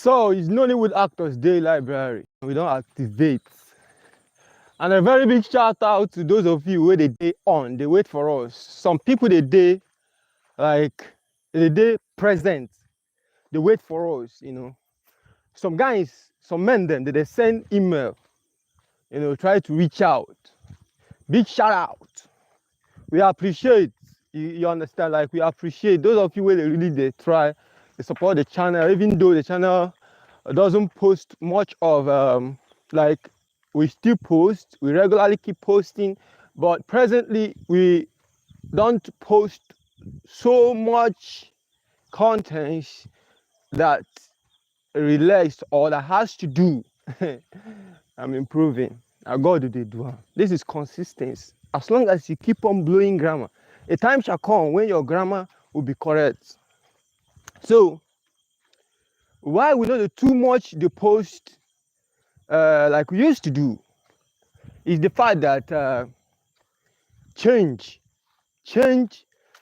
So it's Nollywood Actors Day Library. We don't activate. And a very big shout out to those of you where they day on, they wait for us. Some people they day like they day present, they wait for us, you know. Some guys, some men them, they send email, you know, try to reach out. Big shout out. We appreciate, you understand, like we appreciate those of you where they really they try, they support the channel, even though the channel doesn't post much of like we still post, we regularly keep posting, but presently we don't post so much content that relates or that has to do. I'm improving. I got to do. This is consistency. As long as you keep on blowing grammar, a time shall come when your grammar will be correct. So why we know the too much the post like we used to do is the fact that change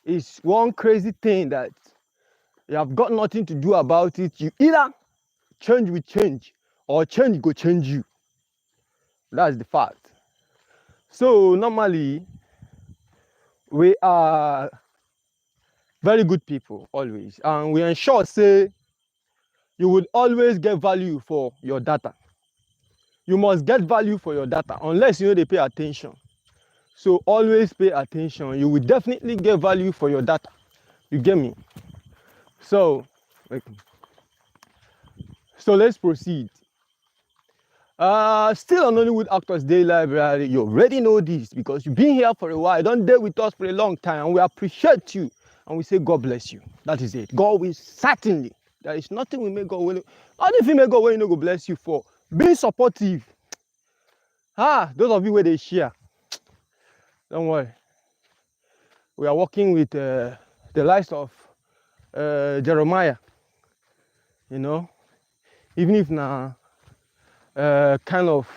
is one crazy thing that you have got nothing to do about it. You either change with change or change go change you. That's the fact. So normally we are very good people always, and we ensure say you would always get value for your data. You must get value for your data unless you know they pay attention. So always pay attention. You will definitely get value for your data. You get me? So let's proceed. Still on Nollywood Actors Day Library. You already know this because you've been here for a while. Don't dare with us for a long time, and we appreciate you. And we say God bless you. That is it. God will certainly. There is nothing we may God will. Not if we may God will you know go bless you for being supportive. Those of you where they share. Don't worry. We are working with the likes of Jeremiah. You know, even if now kind of,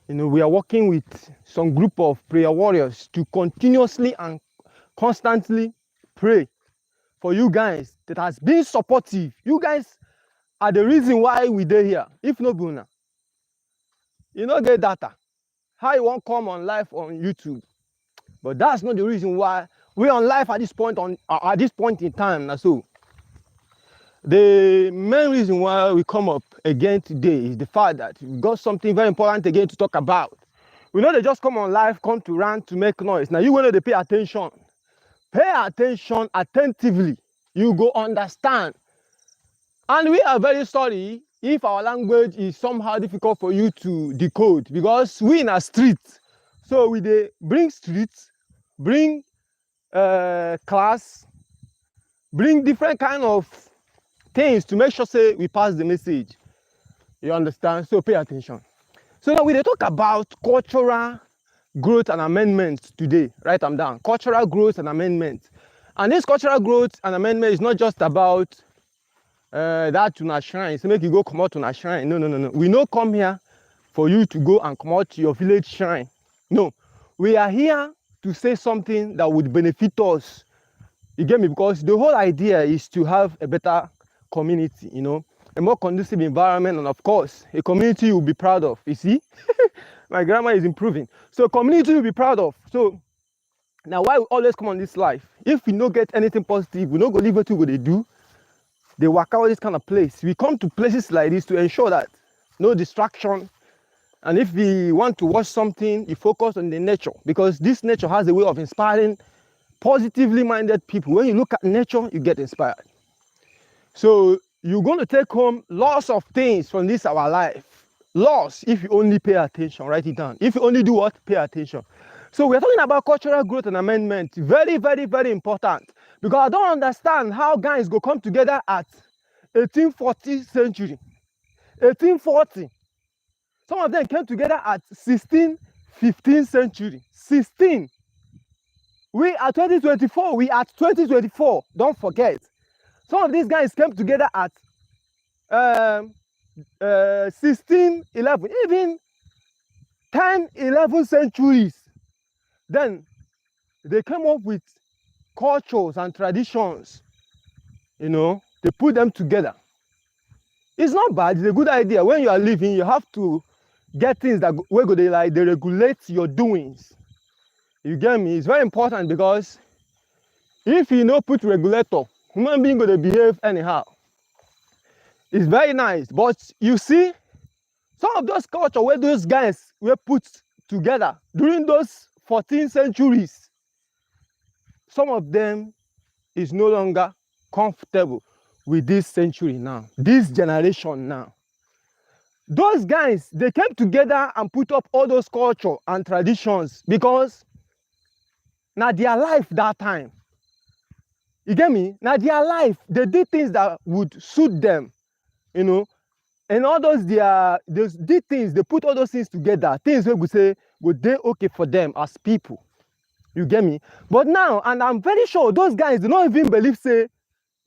you know, we are working with some group of prayer warriors to continuously and constantly pray for you guys that has been supportive. You guys are the reason why we are here. If no Buna, you don't get data. How you won't come on live on YouTube? But that's not the reason why we're on live at this point in time. Now, so the main reason why we come up again today is the fact that we got something very important again to talk about. We know they just come on live, come to rant, to make noise. Now you want to pay attention. Pay attention attentively. You go understand. And we are very sorry if our language is somehow difficult for you to decode because we in a street. So we they bring streets, bring class, bring different kind of things to make sure say we pass the message. You understand? So pay attention. So now we they talk about cultural growth and amendment today. Write them down. Cultural growth and amendment. And this cultural growth and amendment is not just about that to a shrine. So make you go come out to a shrine. No. We no come here for you to go and come out to your village shrine. No. We are here to say something that would benefit us. You get me? Because the whole idea is to have a better community, you know, a more conducive environment, and of course, a community you'll be proud of. You see? My grammar is improving. So community you'll be proud of. So now why we always come on this life? If we don't get anything positive, we don't go live what they do. They work out this kind of place. We come to places like this to ensure that no distraction. And if we want to watch something, you focus on the nature because this nature has a way of inspiring positively minded people. When you look at nature, you get inspired. So you're going to take home lots of things from this our life. Lots if you only pay attention. Write it down. If you only do what? Pay attention. So we're talking about cultural growth and amendment. Very, very, very important. Because I don't understand how guys go come together at 1840th century. 1840. Some of them came together at 16th, 15th century. 16. We are 2024. We are 2024. Don't forget. Some of these guys came together at 16, 11, even 10, 11 centuries. Then they came up with cultures and traditions. You know, they put them together. It's not bad, it's a good idea. When you are living, you have to get things that where go they like they regulate your doings. You get me? It's very important because if you no put regulator, human being gonna behave anyhow. It's very nice, but you see, some of those culture where those guys were put together during those 14 centuries, some of them is no longer comfortable with this century now, this generation now. Those guys, they came together and put up all those culture and traditions because now their life that time. You get me? Now their life, they did things that would suit them, you know. And all those did things, they put all those things together, things where we say would they okay for them as people. You get me? But now, and I'm very sure those guys do not even believe, say,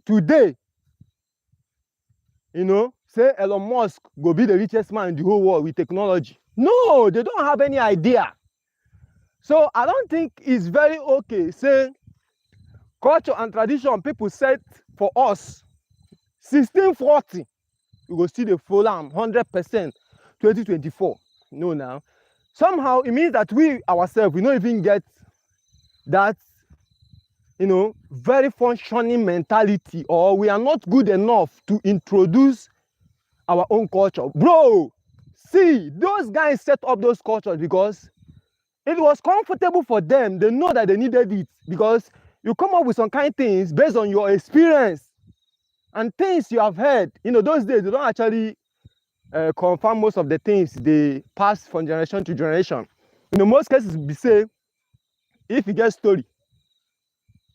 today, you know, say Elon Musk go be the richest man in the whole world with technology. No, they don't have any idea. So I don't think it's very okay, say, culture and tradition people set for us, 1640, we go still the full arm, 100%, 2024. No, now. Somehow, it means that we ourselves, we don't even get that, you know, very functioning mentality, or we are not good enough to introduce our own culture. Bro, see, those guys set up those cultures because it was comfortable for them. They know that they needed it because you come up with some kind of things based on your experience and things you have heard. You know, those days, they don't actually confirm most of the things they pass from generation to generation. In the most cases, we say, if you get story,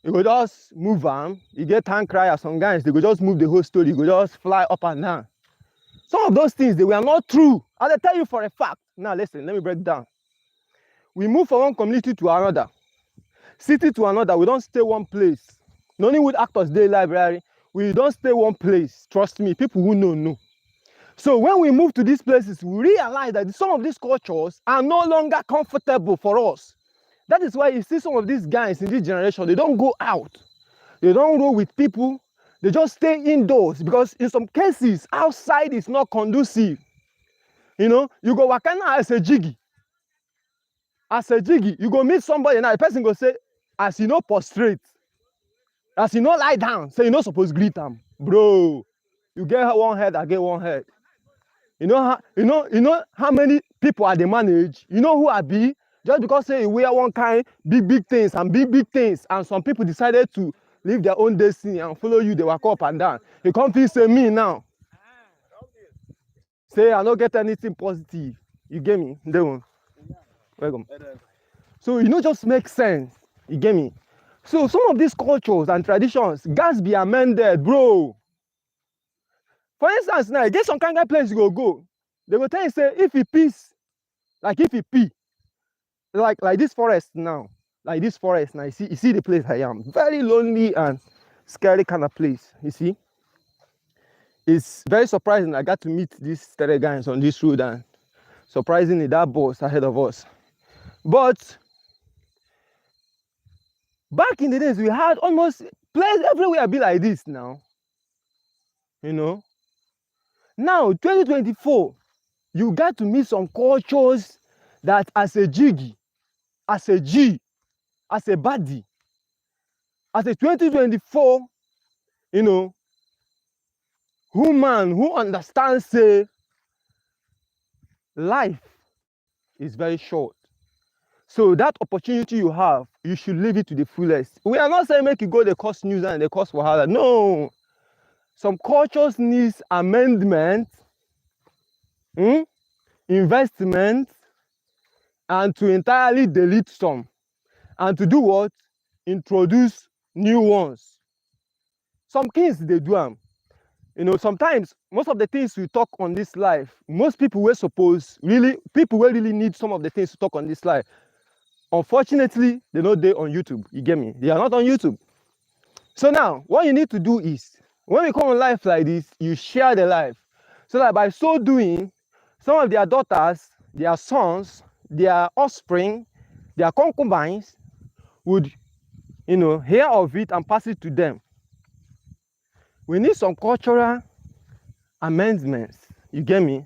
you go just move on. You get tank cry, some guys, they go just move the whole story. You go just fly up and down. Some of those things, they were not true. And I tell you for a fact. Now, listen, let me break down. We move from one community to another, city to another. We don't stay one place. Nollywood Actors Day Library, we don't stay one place. Trust me, people who know. So when we move to these places, we realize that some of these cultures are no longer comfortable for us. That is why you see some of these guys in this generation, they don't go out. They don't roll with people. They just stay indoors because in some cases, outside is not conducive. You know, you go wakana as a jiggy. As a jiggy, you go meet somebody now, the person go say, as you know, prostrate. As you know, lie down. Say, you not supposed to greet them. Bro, you get one head, I get one head. You know how many people are they manage? You know who I be? Just because say you wear one kind big things and big things, and some people decided to live their own destiny and follow you, they walk up and down. You come feel say me now. Say I don't get anything positive. You get me? They won't. Welcome. So you know just makes sense. You get me? So some of these cultures and traditions gas be amended, bro. For instance, now you get some kind of place you go. They will tell you say if you peace, like if you pee, like this forest now, like this forest now. You see the place I am, very lonely and scary kind of place. You see, it's very surprising. I got to meet these 3 guys on this road, and surprisingly, that boss ahead of us. But back in the days, we had almost place everywhere be like this now. You know. Now, 2024, you got to meet some cultures that as a jiggy, as a G, as a body, as a 2024, you know, human who understands, say, life is very short. So that opportunity you have, you should live it to the fullest. We are not saying make you go the cost news and the cost wahala. No. Some cultures needs amendment, investment, and to entirely delete some. And to do what? Introduce new ones. Some things they do them. You know, sometimes most of the things we talk on this life, most people were people will really need some of the things to talk on this life. Unfortunately, they're not there on YouTube. You get me? They are not on YouTube. So now, what you need to do is, when we come on live like this, you share the life. So that by so doing, some of their daughters, their sons, their offspring, their concubines would, you know, hear of it and pass it to them. We need some cultural amendments. You get me?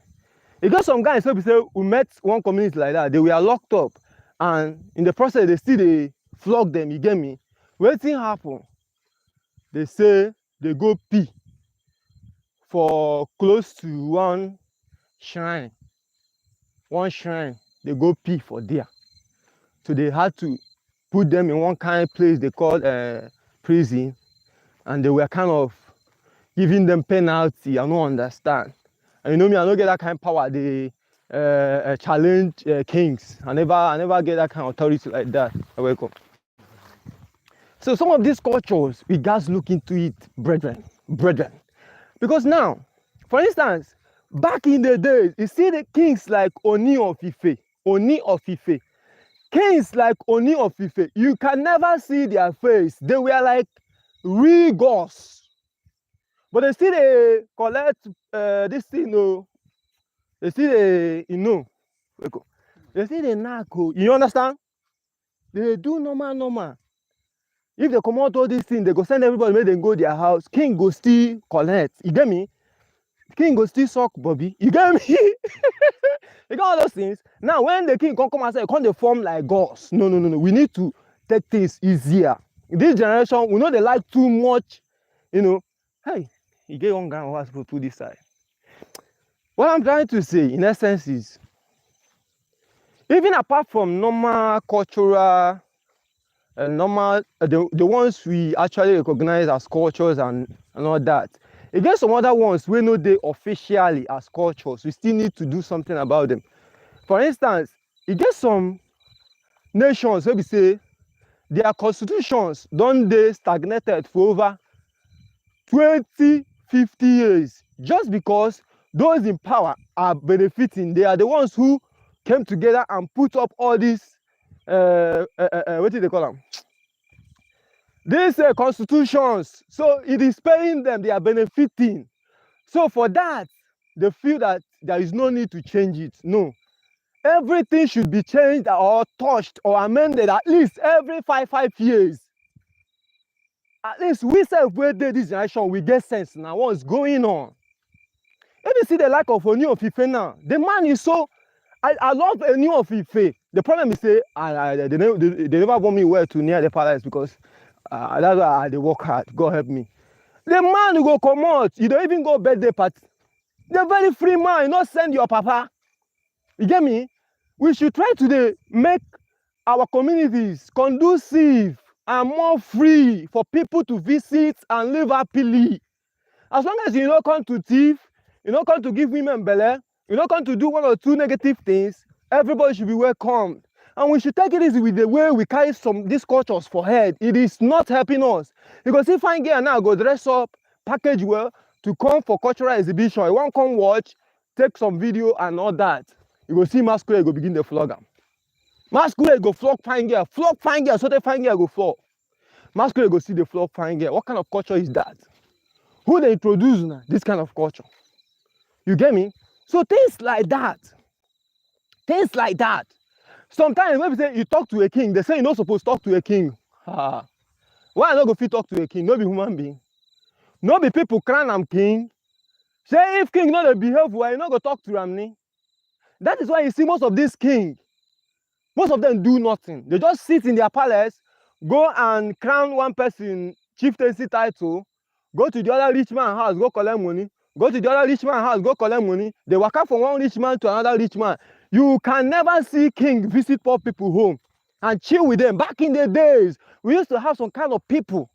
You got some guys who say we met one community like that, they were locked up, and in the process they still they flog them. You get me? Wetin happen? They say they go pee for close to one shrine. They go pee for there. So they had to put them in one kind of place they call prison, and they were kind of giving them penalty. I don't understand. And you know me, I don't get that kind of power. They challenge kings. I never get that kind of authority like that. You're welcome. So some of these cultures, we guys look into it, brethren. Because now, for instance, back in the days, you see the kings like Oni of Ife. Kings like Oni of Ife, you can never see their face. They were like real gods. But they still they collect this thing, they still they, they still they knack. You understand? They do normal. If they come out all these things, they go send everybody, make them go their house. King go still collect. You get me? King go still suck Bobby. You get me? You got all those things. Now, when the king come and say, can't they form like gods? No. We need to take things easier. In this generation, we know they like too much, Hey, you get one guy who has to put this side. What I'm trying to say, in essence, is even apart from normal cultural, the ones we actually recognize as cultures and all that, against some other ones we know they officially as cultures, we still need to do something about them. For instance, you get some nations where we say their constitutions don't they stagnated for over 20-50 years just because those in power are benefiting. They are the ones who came together and put up all these what do they call them? These constitutions. So it is paying them, they are benefiting. So for that, they feel that there is no need to change it. No. Everything should be changed or touched or amended at least every 5 years. At least we self-wait this generation, we get sense now what's going on. If you see the lack of Oni of Ife now, the man is so, I love Oni of Ife. The problem is say, they never want me well to near the palace because that's why they work hard. God help me. The man who go come out, you don't even go birthday party. The very free man, you not send your papa. You get me? We should try to make our communities conducive and more free for people to visit and live happily. As long as you don't come to thief, you don't come to give women belly, you don't come to do 1 or 2 negative things, everybody should be welcomed. And we should take it easy with the way we carry these cultures for head. It is not helping us. Because if I get now go dress up, package well, to come for cultural exhibition, you won't come watch, take some video and all that. You go see masquerade, go begin the flog them. Masquerade go flog fine girl, so the fine girl go flog. Masquerade go see the flog fine girl. What kind of culture is that? Who they introduce now? This kind of culture. You get me? So things like that. Sometimes when we say you talk to a king, they say you're not supposed to talk to a king. Why I not go fit talk to a king? No be human being. No be people crown am king. Say if king not behave well, you not go talk to am. That is why you see most of these kings, most of them do nothing. They just sit in their palace, go and crown one person chieftaincy title, go to the other rich man house, go collect money. Go to the other rich man house, go collect money. They walk out from one rich man to another rich man. You can never see king visit poor people home and chill with them. Back in the days, we used to have some kind of people.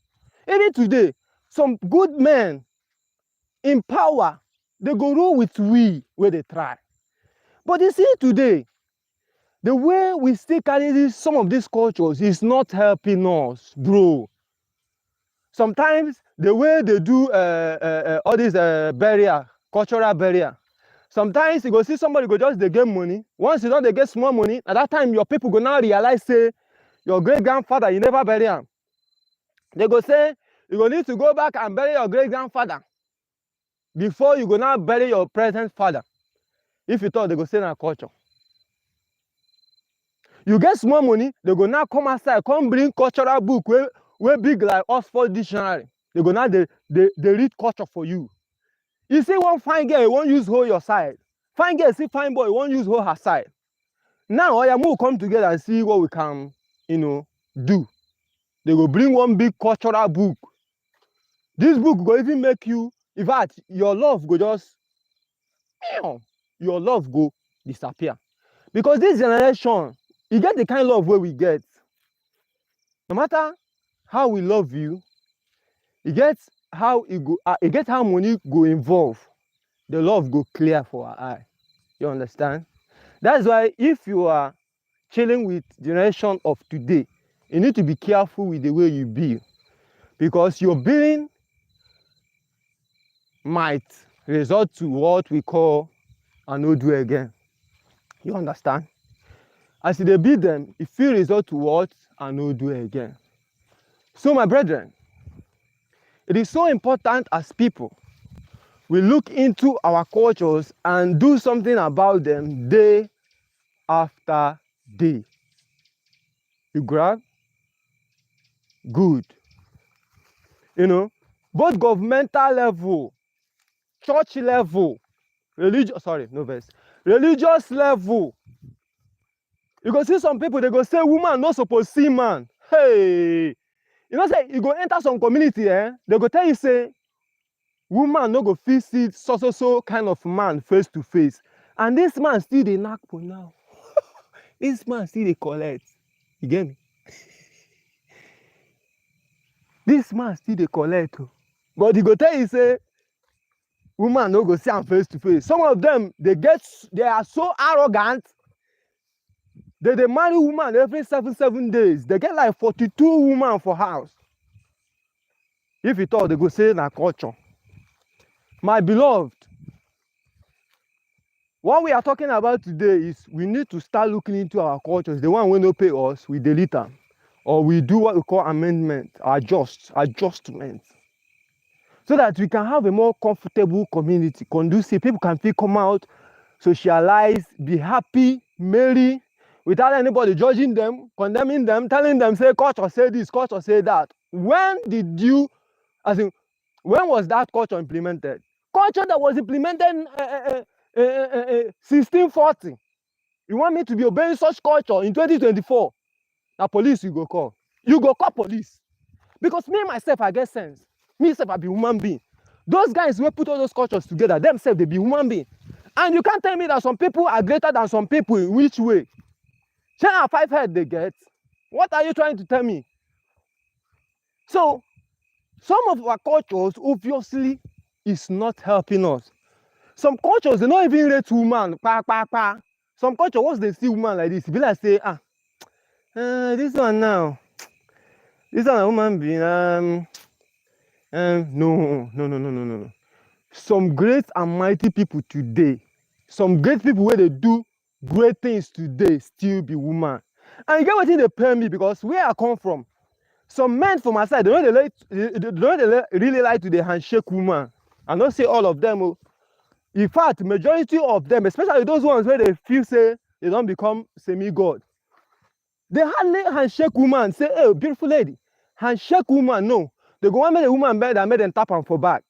Even today, some good men in power, they go rule with we where they try. But you see today, the way we still carry some of these cultures is not helping us, bro. Sometimes the way they do all this barrier, cultural barrier, sometimes you go see somebody go just they get money. Once you don't they get small money, at that time your people go now realize say your great grandfather you never bury him. They go say you go need to go back and bury your great grandfather before you go now bury your present father. If you thought they go say na culture. You get small money, they go now come outside, come bring cultural book where big like Oxford Dictionary. They go now they read culture for you. You see one fine girl, you won't use hold your side. Fine girl, see fine boy, you won't use hold her side. Now, we'll come together and see what we can, do. They will bring one big cultural book. This book will even make you, in fact, your love go just, your love go disappear. Because this generation, you get the kind of love where we get. No matter how we love you, it gets how money go involve. The love go clear for our eye. You understand? That's why if you are chilling with generation of today, you need to be careful with the way you be, because your being might result to what we call an no do again. You understand? As they beat them, it will result to what an no do again. So my brethren, it is so important as people we look into our cultures and do something about them day after day. You grab? Good. Both governmental level, church level, religious level. You go see some people, they go say woman no supposed see man. Hey, say you go enter some community, they go tell you say woman no go fit see so kind of man face to face, and this man still dey knack for now. This man still dey collect. You get me? This man still dey collect, but he go tell you say woman no go see am face to face. Some of them they are so arrogant. They marry woman every 7 days. They get like 42 women for house. If you thought they go say na culture. My beloved, what we are talking about today is we need to start looking into our cultures. The one who no pay us, we delete them, or we do what we call amendment, adjustment, so that we can have a more comfortable community, conducive. People can feel come out, socialize, be happy, merry, without anybody judging them, condemning them, telling them, say, culture say this, culture say that. When was that culture implemented? Culture that was implemented in 1640. You want me to be obeying such culture in 2024? Now police you go call. You go call police. Because me, myself, I get sense. Me, myself, I be human being. Those guys who put all those cultures together, themselves, they be human being. And you can't tell me that some people are greater than some people in which way? Share our 5 heads they get. What are you trying to tell me? So, some of our cultures, obviously, is not helping us. Some cultures, they don't even rate woman. Some cultures, once they see woman like this, they be like, say, this one now, this one a woman being, no. Some great and mighty people today, some great people where they do great things today, still be woman. And you get what they pay me, because where I come from, some men from my side, they don't really like to the handshake woman. I don't say all of them. In fact, majority of them, especially those ones where they feel say they don't become semi-god, they hardly handshake woman, say, hey, beautiful lady. Handshake woman, no. They go and make the woman bed and make them tap on for back.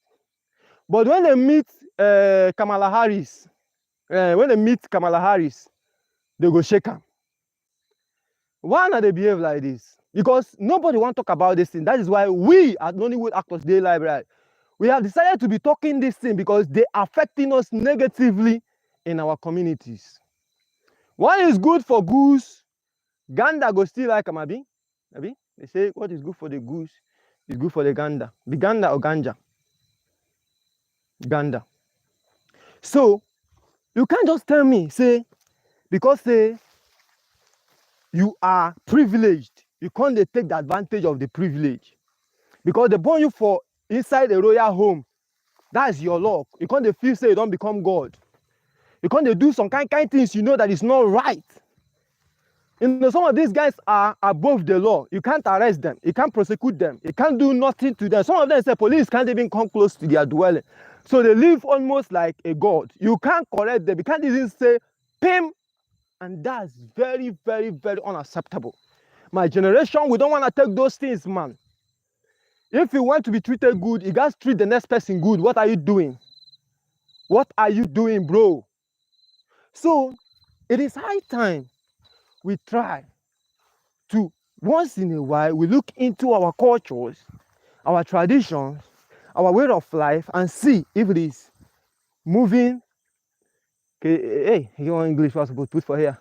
But when they meet Kamala Harris, they go shake her. Why not they behave like this? Because nobody want to talk about this thing. That is why we at Nollywood Actors Day Library, we have decided to be talking this thing, because they are affecting us negatively in our communities. What is good for goose, gander go still like Amabi. They say what is good for the goose is good for the gander. The gander or ganja? Gander. So you can't just tell me, say, because you are privileged, you can't take the advantage of the privilege. Because they born you for inside a royal home. That's your luck. You can't feel say you don't become God. You can't do some kind things you know that is not right. Some of these guys are above the law. You can't arrest them. You can't prosecute them. You can't do nothing to them. Some of them say police can't even come close to their dwelling. So they live almost like a god. You can't correct them. You can't even say, Pim. And that's very, very, very unacceptable. My generation, we don't want to take those things, man. If you want to be treated good, you guys treat the next person good. What are you doing? What are you doing, bro? So it is high time we try to, once in a while, we look into our cultures, our traditions, our way of life, and see if it is moving. Okay, hey, you want English? What's supposed to put for here?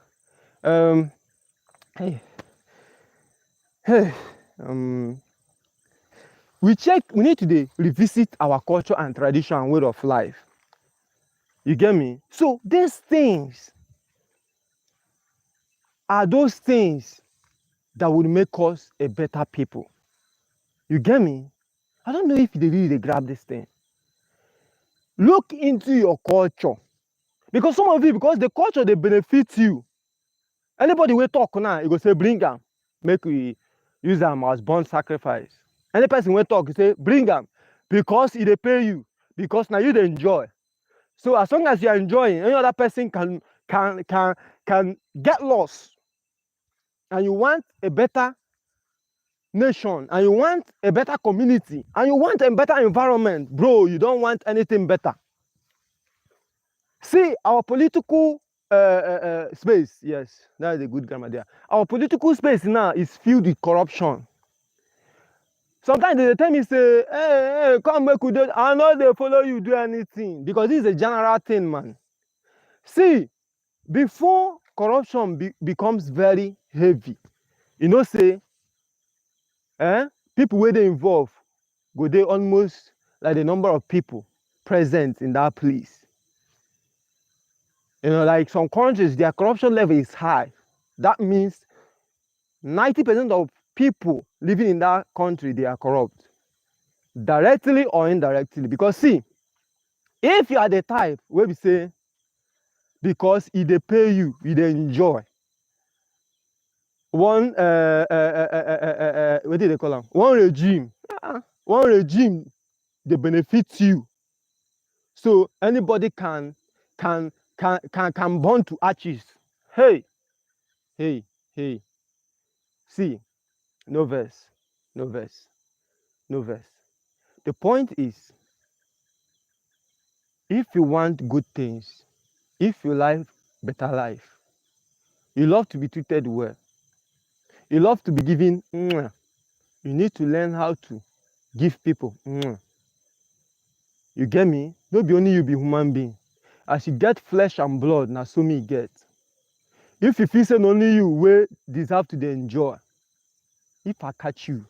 Hey, hey, we need to revisit our culture and tradition and way of life. You get me? So these things are those things that will make us a better people. You get me? I don't know if they really grab this thing. Look into your culture. Because some of you, because the culture, they benefit you. Anybody will talk now, you go say, bring them. Make we use them as bond sacrifice. Any person will talk, you say, bring them. Because they pay you. Because now you dey enjoy. So as long as you are enjoying, any other person can get lost. And you want a better nation, and you want a better community, and you want a better environment, bro, you don't want anything better. See, our political space, yes, that is a good grammar there. Our political space now is filled with corruption. Sometimes they tell me, say, hey, come make we do. I know they follow you do anything, because this is a general thing, man. See, before corruption becomes very heavy, you know, say, people where they involve go dey almost like the number of people present in that place. You know, like some countries, their corruption level is high. That means 90% of people living in that country, they are corrupt, directly or indirectly. Because see, if you are the type where we say, because if they pay you, you dey enjoy. What do they call them? One regime, they benefit you. So anybody can burn to ashes. Hey. See, no verse. The point is, if you want good things, if you like better life, you love to be treated well, you love to be given, you need to learn how to give people. You get me? No be only you be human being. As you get flesh and blood, now so me get. If you feel say only you will deserve to enjoy, if I catch you,